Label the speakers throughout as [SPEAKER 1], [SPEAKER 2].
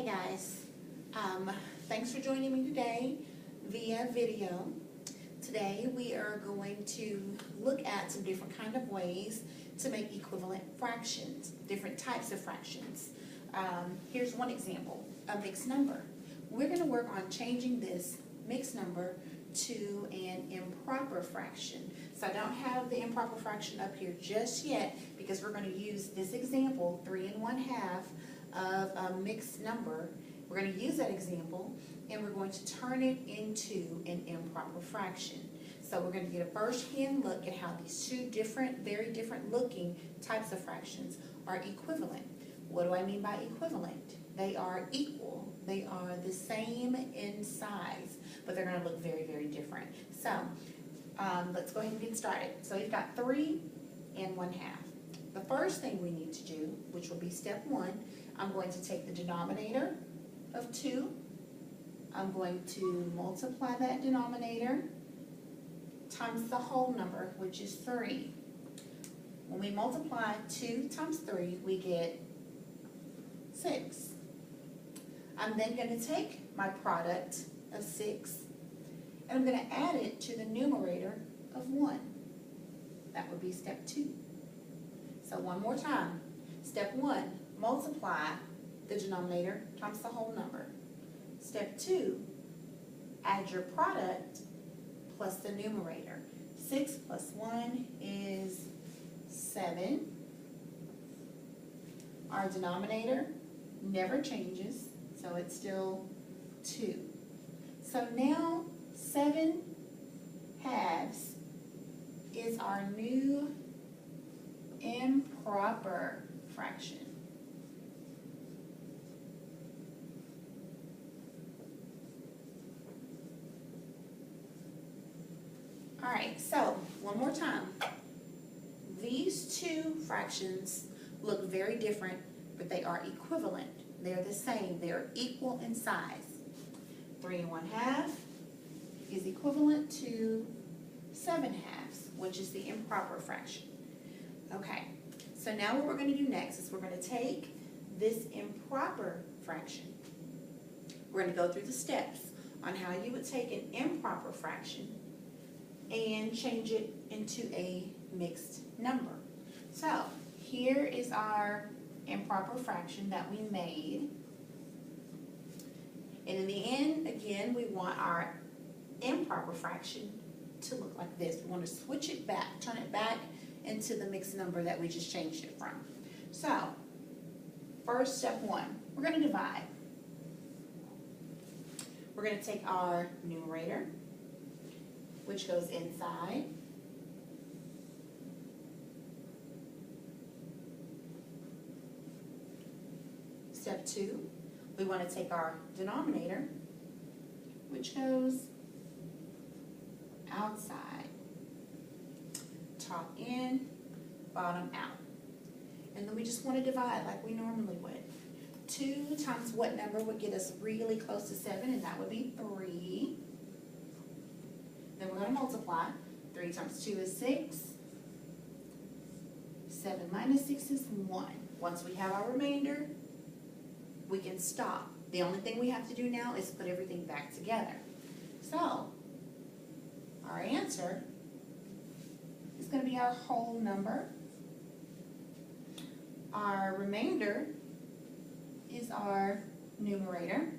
[SPEAKER 1] Hey guys, thanks for joining me today via video. Today we are going to look at some different kind of ways to make equivalent fractions, different types of fractions. Here's one example, a mixed number. We're going to work on changing this mixed number to an improper fraction. So I don't have the improper fraction up here just yet because we're going to use this example, 3 1/2 of a mixed number. We're going to use that example and we're going to turn it into an improper fraction. So we're going to get a first-hand look at how these two very different looking types of fractions are equivalent. What do I mean by equivalent? They are equal. They are the same in size, but they're going to look very different. So let's go ahead and get started. So we've got 3 1/2. The first thing we need to do, which will be step 1, I'm going to take the denominator of 2. I'm going to multiply that denominator times the whole number, which is 3. When we multiply 2 times 3, we get 6. I'm then going to take my product of 6 and I'm going to add it to the numerator of 1. That would be step 2. So one more time. Step 1, multiply the denominator times the whole number. Step 2, add your product plus the numerator. 6 plus 1 is 7. Our denominator never changes, so it's still 2. So now 7 halves is our new improper fraction. All right, so one more time. These two fractions look very different, but they are equivalent. They're the same. They're equal in size. 3 1/2 is equivalent to 7 halves, which is the improper fraction. Okay, so now what we're going to do next is we're going to take this improper fraction. We're going to go through the steps on how you would take an improper fraction and change it into a mixed number. So here is our improper fraction that we made. And in the end, again, we want our improper fraction to look like this. We want to switch it back, turn it back into the mixed number that we just changed it from. So, first step 1, we're going to divide. We're going to take our numerator, which goes inside. Step 2, we want to take our denominator, which goes outside. Top in, bottom out. And then we just want to divide like we normally would. 2 times what number would get us really close to 7, and that would be 3. Then we're going to multiply. 3 times 2 is 6. 7 minus 6 is 1. Once we have our remainder, we can stop. The only thing we have to do now is put everything back together. So, our answer is going to be our whole number. Our remainder is our numerator.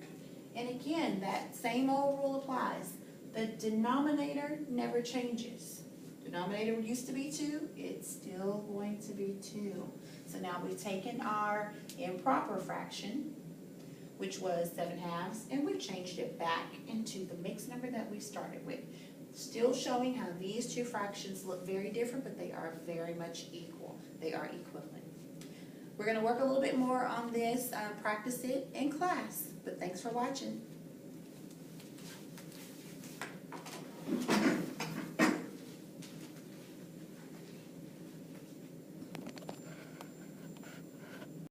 [SPEAKER 1] And again, that same old rule applies. The denominator never changes. Denominator used to be 2, it's still going to be 2. So now we've taken our improper fraction, which was 7 halves, and we've changed it back into the mixed number that we started with. Still showing how these two fractions look very different, but they are very much equal. They are equivalent. We're going to work a little bit more on this, practice it in class, but thanks for watching.